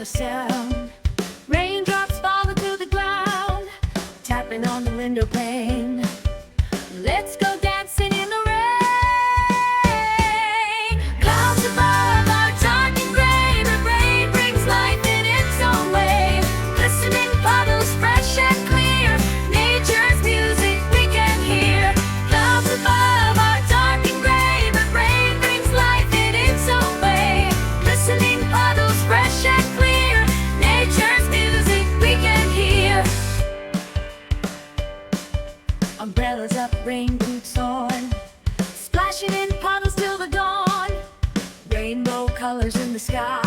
sound. Raindrops falling to the ground, tapping on the window pane. Let's go dancing in the rain. Clouds above are dark and gray, but rain brings life in its own way. Glistening puddles, fresh and clear, nature's music we can hear. Clouds above are dark and gray, but rain brings life in its own way. Glistening puddles, fresh and clear, nature's music we can hear. Umbrellas up, rain boots on, splashing in puddles till the dawn. Rainbow colors in the sky.